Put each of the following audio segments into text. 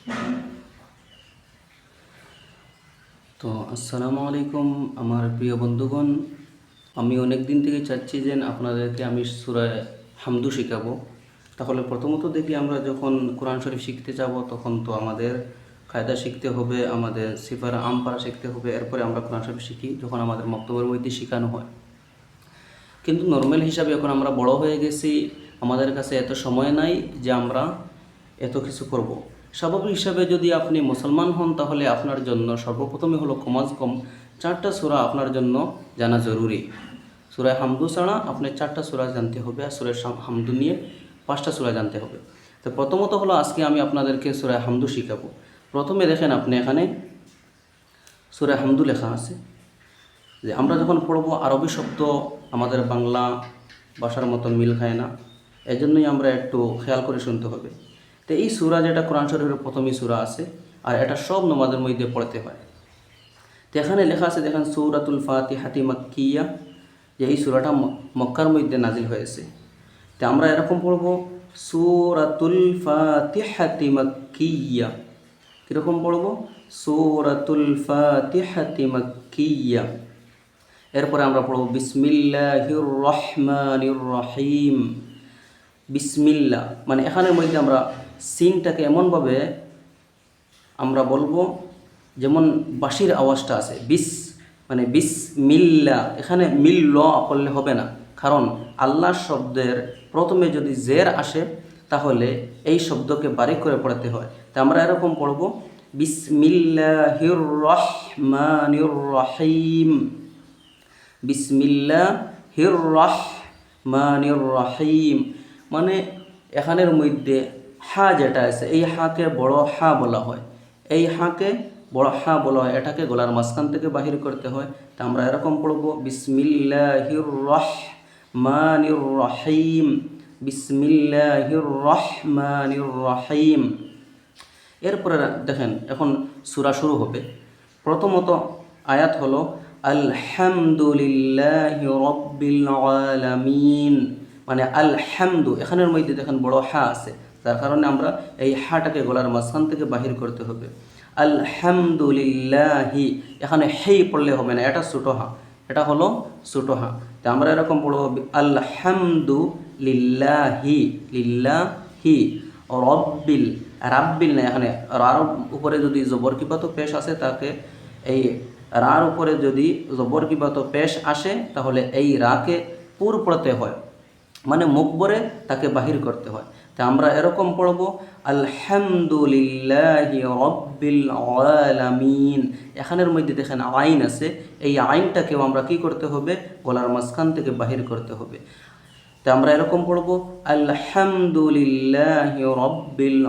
তো আসসালামু আলাইকুম আমার প্রিয় বন্ধুগণ। আমি অনেক দিন থেকে চাচ্ছি যে আপনাদেরকে আমি সূরা হামদু শেখাবো। তাহলে প্রথমত দেখি আমরা যখন কোরআন শরীফ শিখতে যাব তখন তো আমাদের কায়দা শিখতে হবে, আমাদের সিফারা আমপারা শিখতে হবে, এরপরে আমরা কোরআন শরীফ শিখি যখন আমাদের মক্তবের মধ্যে শেখানো হয়। কিন্তু নর্মাল হিসাবে এখন আমরা বড় হয়ে গেছি, আমাদের কাছে এত সময় নাই যে আমরা এত কিছু করব। স্বাভাবিক হিসাবে যদি আপনি মুসলমান হন তাহলে আপনার জন্য সর্বপ্রথমে হলো কমাজ কম 4টা সূরা আপনার জন্য জানা জরুরি। সূরা হামদু ছাড়া আপনি 4টা সূরা জানতে হবে, আর সূরা হামদু নিয়ে 5টা সূরা জানতে হবে। তো প্রথমত হলো আজকে আমি আপনাদেরকে সূরা হামদু শিখাবো। প্রথমে দেখেন আপনি এখানে সূরা হামদু লেখা আছে। যে আমরা যখন পড়ব আরবি শব্দ আমাদের বাংলা ভাষার মতন মিল খায় না, এই জন্যই আমরা একটু খেয়াল করে শুনতে হবে। তো এই সূরা যেটা কোরআন শরীফের প্রথমই সূরা আছে, আর এটা সব নামাজের মধ্যে পড়তে হয়। তো এখানে লেখা আছে দেখেন সূরাতুল ফাতিহাতি মাক্কিয়া, যে এই সূরাটা মক্কার মধ্যে নাজিল হয়েছে। তো আমরা এরকম পড়ব সূরাতুল ফাতিহাতি মাক্কিয়া। কীরকম পড়ব? সূরাতুল ফাতিহাতি মাক্কিয়া। এরপরে আমরা পড়ব বিসমিল্লাহির রহমানির রহিম। বিসমিল্লাহ মানে এখানের মধ্যে আমরা সিনটাকে এমনভাবে আমরা বলবো যেমন বাঁশির আওয়াজটা আছে, বিস মানে বিসমিল্লাহ। এখানে মিল করলে হবে না, কারণ আল্লাহ শব্দের প্রথমে যদি জের আসে তাহলে এই শব্দকে বারিক করে পড়াতে হয়। তা আমরা এরকম পড়ব বিসমিল্লাহির রহমানির রহিম। বিসমিল্লাহির রহমানির রহিম মানে এখানের মধ্যে হা যেটা আছে এই হাকে বড় হা বলা হয়, এই হাকে বড় হা বলা হয়, এটাকে গলার মাঝখান থেকে বাহির করতে হয়। তা আমরা এরকম পড়ব বিসমিল্লাহির রহমানির রহিম। বিসমিল্লাহির রহমানির রহিম। এরপরে দেখেন এখন সূরা শুরু হবে। প্রথমত আয়াত হলো আলহামদুলিল্লাহি রাব্বিল আলামিন। মানে আলহামদু এখানের মধ্যে দেখেন বড় হা আছে, যার কারণে আমরা এই হাটাকে গলার মাঝখান থেকে বাহির করতে হবে। আলহামদুলিল্লাহি, এখানে হেই পড়লে হবে না, এটা ছোটো হা, এটা হলো ছোটো হা। তো আমরা এরকম পড়ব আলহামদু লিল্লাহি, লিল্লাহি রব্বিল, রাব্বিল না, এখানে রার উপরে যদি জবর কিপাত পেশ আসে তাকে এই রার উপরে যদি জবর কিপাত পেশ আসে তাহলে এই রাকে পুর পড়তে হয়, মানে মুখ ভরে তাকে বাহির করতে হয়। তা আমরা এরকম পড়ব আলহামদুলিল্লাহি রাব্বিল আলামিন। এখানের মধ্যে দেখেন আইন আছে, এই আইনটাকেও আমরা কি করতে হবে? গলার মাঝখান থেকে বাহির করতে হবে। তা আমরা এরকম পড়ব আলহামদুলিল্লাহি রাব্বিল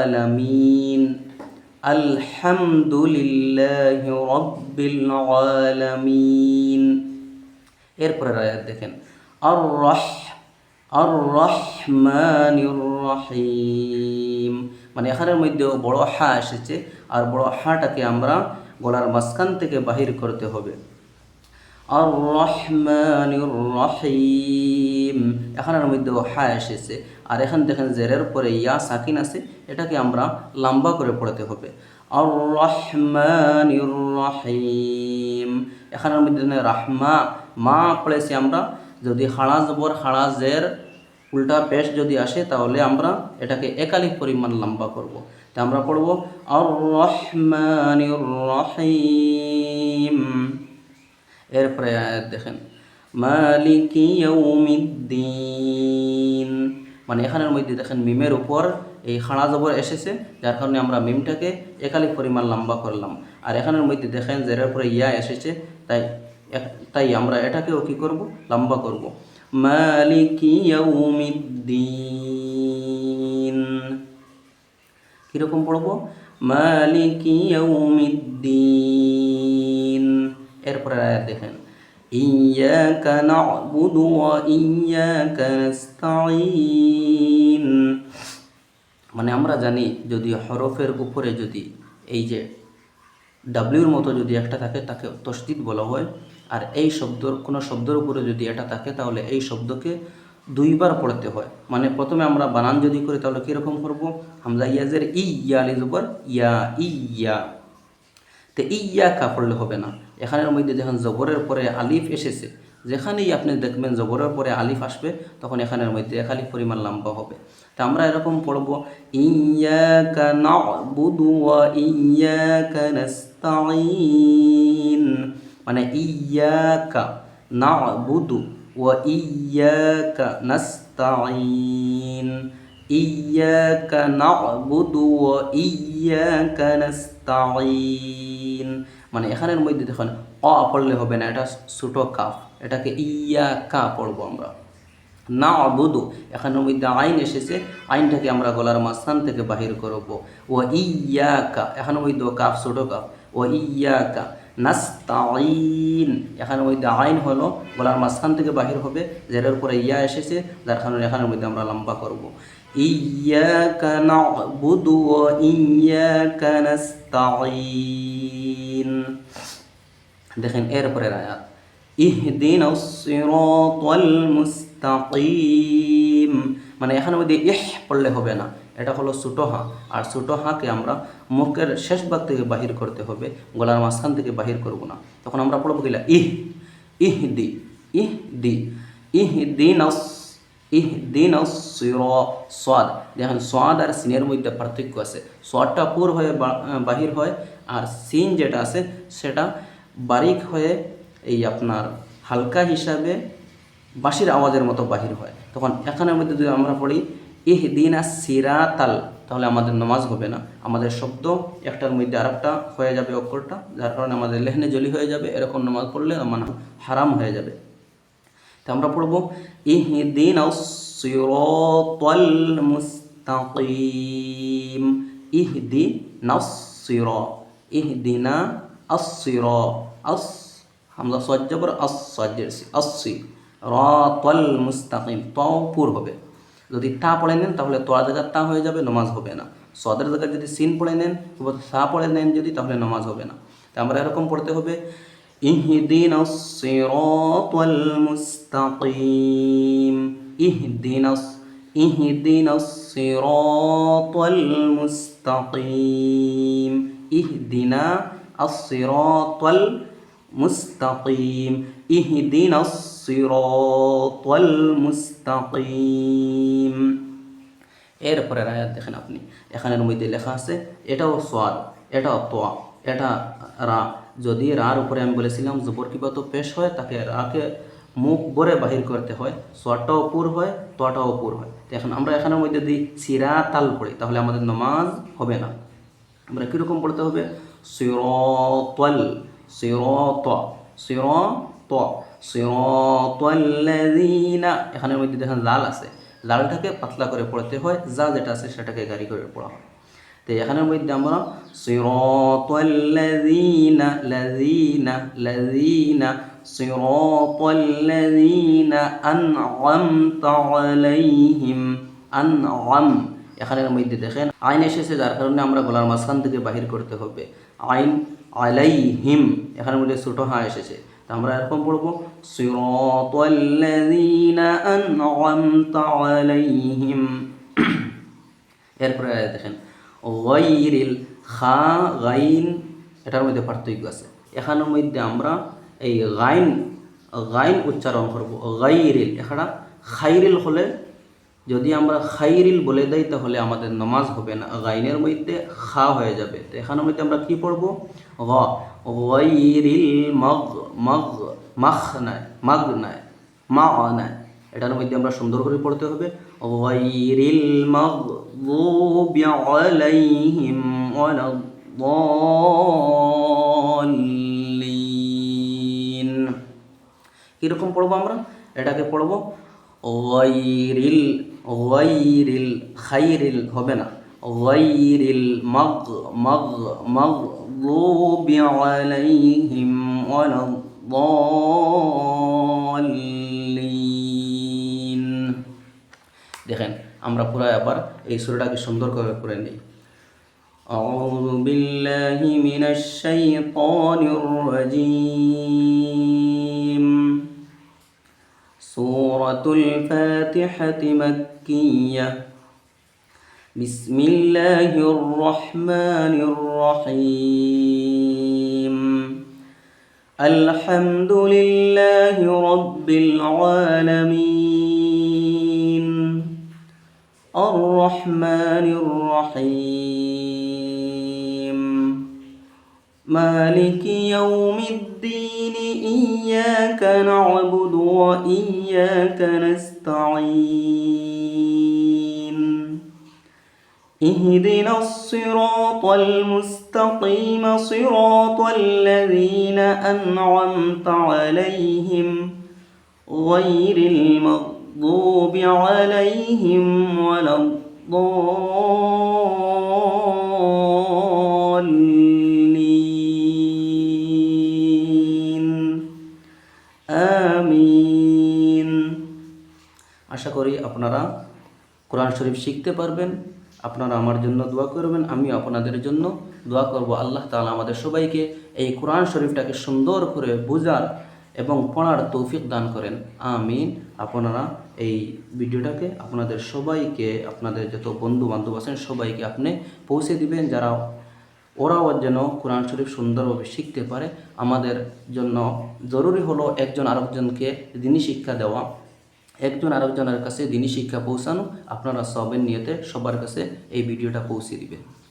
আলামিন। আলহামদুলিল্লাহি রাব্বিল আলামিন। এরপরে আয়াত দেখেন আর রহমানির রহিম। মানে এখানের মধ্যেও বড় হা এসেছে, আর বড় হাটাকে আমরা গলার মাঝখান থেকে বাহির করতে হবে। আর রহমানির রহিম, এখানের মধ্যেও হা এসেছে, আর এখানে দেখেন জেরের পরে ইয়া সাকিন আছে, এটাকে আমরা লম্বা করে পড়তে হবে। আর রহমানির রহিম। এখানের মধ্যে রাহমা মা পড়েছি আমরা, যদি হাড়া জবর হাড়া জের উল্টা পেশ যদি আসে তাহলে আমরা এটাকে একালিক পরিমাণ লম্বা করব। তা আমরা পড়ব আর রহমানির রহিম। এরপরে আয়াত দেখেন মালিকি ইয়াউমিদ্দিন। মানে এখানের মধ্যে দেখেন মিমের উপর এই খাড়া জবর এসেছে, যার কারণে আমরা মিমটাকে একালিক পরিমাণ লম্বা করলাম। আর এখানের মধ্যে দেখেন জেরের উপরে ইয়া এসেছে, তাই আমরা এটাকেও কী করব? লম্বা করব। মালিকি ইয়াউমিদ্দিন। কীরকম পড়ব? মালিকি ইয়াউমিদ্দিন। এরপরে আয়াত দেখেন ইয়াকা না'বুদু ওয়া ইয়াকা নাস্তাঈন। মানে আমরা জানি যদি হরফের উপরে যদি এই যে ডাব্লিউর মতো যদি একটা থাকে তাকে তসদিদ বলা হয়, আর এই শব্দর কোনো শব্দের উপরে যদি এটা থাকে তাহলে এই শব্দকে দুইবার পড়তে হয়। মানে প্রথমে আমরা বানান যদি করি তাহলে কীরকম করবো, হামজা ইয়াজের ইয়া আলিফ জবর ইয়া, ইয়া। তো ইয়াকা পড়লে হবে না, এখানের মধ্যে যখন জবরের পরে আলিফ এসেছে, যেখানেই আপনি দেখবেন জবরের পরে আলিফ আসবে তখন এখানের মধ্যে এক আলিফ পরিমাণ লম্বা হবে। তা আমরা এরকম পড়ব, ইয়াকা না'বুদু ওয়া ইয়াকা নাস্তাঈন। মানে ইয়াকা না'বুদু ওয়া ইয়াকা নাস্তাঈন, ইয়াকা না'বুদু ওয়া ইয়াকা নাস্তাঈন। মানে এখানের মধ্যে দেখুন অ পড়লে হবে না, এটা ছোটো কাফ, এটাকে ইয়াকা পড়বো আমরা। না'বুদু, এখানের মধ্যে আইন এসেছে, আইনটাকে আমরা গলার মাঝখান থেকে বাহির করব। ও ইয়াকা, এখানের মধ্যে কাফ ছোটো কাফ, ও ইয়াকা নাস্তাঈন, এখানের মধ্যে আইন হলো গলার মাঝখান থেকে বাহির হবে, যেটার উপরে ইয়া এসেছে, যার কারণে এখানের মধ্যে আমরা লম্বা করব। ইয়াকা না'বুদু ওয়া ইয়াকা নাস্তাঈন। দেখেন এরপরের আয়াত, ইহদিনাস সিরাতাল মুস্তাকিম। মানে এখানের মধ্যে ইহ পড়লে হবে না, এটা হলো ছোটো হাঁ, আর ছোটো হাঁকে আমরা মুখের শেষ ভাগ থেকে বাহির করতে হবে, গলার মাঝখান থেকে বাহির করব না। তখন আমরা পড়বো গেলা ইহদি, ইহদি, ইহদিনাস, ইহদিনাস সিরাত। দেখেন সাদ আর সিনের মধ্যে পার্থক্য আছে, সাদটা পুর হয়ে বাহির হয়, আর সিন যেটা আছে সেটা বারিক হয়ে এই আপনার হালকা হিসাবে বাঁশির আওয়াজের মতো বাহির হয়। তখন এখানের মধ্যে যদি আমরা পড়ি ইহদিনা সিরাতাল, তাহলে আমাদের নামাজ হবে না, আমাদের শব্দ একটার মধ্যে আরেকটা হয়ে যাবে অক্ষরটা, যার কারণে আমাদের লেহনে জলি হয়ে যাবে, এরকম নামাজ পড়লে মানে হারাম হয়ে যাবে। তো আমরা পড়ব ইহদিনাস সিরাতাল মুস্তাকিম, ইহদিনাস সিরাত, ইহদিনা আস-সিরা, আস হামজা সাদ জবর আস, আসি, রাতাল মুস্তাকিম, তাও পুর হবে। যদি তা পড়ে নেন তাহলে তোয়া জায়গার তা হয়ে যাবে, নামাজ হবে না। সদের জায়গায় যদি সিন পড়ে নেন কিংবা সা পড়ে নেন যদি, তাহলে নামাজ হবে না। তো আমরা এরকম পড়তে হবে, ইহদিনাস সিরাতাল মুস্তাকিম, ইহদিনাস, ইহদিনাস সিরাতাল মুস্তাকিম, ইহদিনা আস-সিরাতাল মুস্তাকিম, ইহদিনাস সিরাতাল মুস্তাকিম। এরপরের আয়াত দেখেন আপনি, এখানের মধ্যে লেখা আছে, এটাও সোয়াদ, এটাও তোয়া, এটা রা। যদি রার উপরে আমি বলেছিলাম জবর কিবা তো পেশ হয়, তাকে রাকে মুখ ভরে বাহির করতে হয়, সোয়াদটাও পুর হয়, তোয়াটাও পুর হয়। তো এখন আমরা এখানের মধ্যে যদি সিরাতাল পড়ি তাহলে আমাদের নামাজ হবে না। আমরা কীরকম পড়তে হবে, সিরাতাল, সিরাত, সিরাত, সিরাতাল্লাযীনা। এখানের মধ্যে দেখেন লাল আছে, লালটাকে পাতলা করে পড়তে হয়, যা যেটা আছে সেটাকে গাড়ি করে পড়া হয়। তো এখানের মধ্যে আমরা সিরাতাল্লাযীনা, লাযীনা, লাযীনা, সিরাতাল্লাযীনা আন'আমতা আলাইহিম, আন'আম। এখানের মধ্যে দেখেন আইন এসেছে, যার কারণে আমরা গলার মাঝখান থেকে বাহির করতে হবে, আইন আলাইহিম, এখানের মধ্যে ছোটো হাঁ এসেছে। তা আমরা এরকম পড়বো, সিরাতাল্লাযীনা আন'আমতা আলাইহিম। এরপরে দেখেন গায়রিল, খা গাইন, এটার মধ্যে পার্থক্য আছে। এখানের মধ্যে আমরা এই গাইন, গাইন উচ্চারণ করবো, গায়রিল, এখানে খাইরিল হলে, যদি আমরা খাইরিল বলে দেই তাহলে আমাদের নামাজ হবে না, গাইনের মধ্যে খা হয়ে যাবে। তো এখানের মধ্যে আমরা কি পড়বো, গায়রিল মাগ, মাগ, মাখ নাই, মাগ নাই, মা নাই, এটার মধ্যে আমরা সুন্দর করে পড়তে হবে, গায়রিল মাগদুবি আলাইহিম ওয়ালাদ-দাল্লিন। কীরকম পড়বো আমরা, এটাকে পড়বো গায়রিল, গায়রিল, খাইরিল হবে না, গায়রিল মাগ, মাগ, মাগদুবি আলাইহিম ওয়ালাদ-দাল্লিন। দেখেন আমরা পুরো আবার এই সূরাটাকে সুন্দর করে পড়ে নিই। আউযু বিল্লাহি মিনাশ শাইতানির রাজীম। সূরা سورة الفاتحة مكية. بسم الله الرحمن الرحيم. الحمد لله رب العالمين. الرحمن الرحيم. مالك يوم الدين. إياك نعبد وإياك نستعين. اهدنا الصراط المستقيم صراط الذين أنعمت عليهم غير المغضوب عليهم ولا الضالين. আমিন। আশা করি আপনারা কোরআন শরীফ শিখতে পারবেন। আপনারা আমার জন্য দোয়া করবেন, আমি আপনাদের জন্য দোয়া করব। আল্লাহ তাআলা আমাদের সবাইকে এই কোরআন শরীফটাকে সুন্দর করে বোঝার এবং পড়ার তৌফিক দান করেন। আমিন। আপনারা এই ভিডিওটাকে আপনাদের সবাইকে, আপনাদের যত বন্ধু বান্ধব আছেন সবাইকে আপনি পৌঁছে দিবেন, যারা ওরাও যেন কোরআন শরীফ সুন্দরভাবে শিখতে পারে। আমাদের জন্য জরুরি হলো একজন আরেকজনকে দ্বীনি শিক্ষা দেওয়া, একজন আরেকজনের কাছে দ্বীনি শিক্ষা পৌঁছানো। আপনারা সবের নিয়তে সবার কাছে এই ভিডিওটা পৌঁছে দিবেন।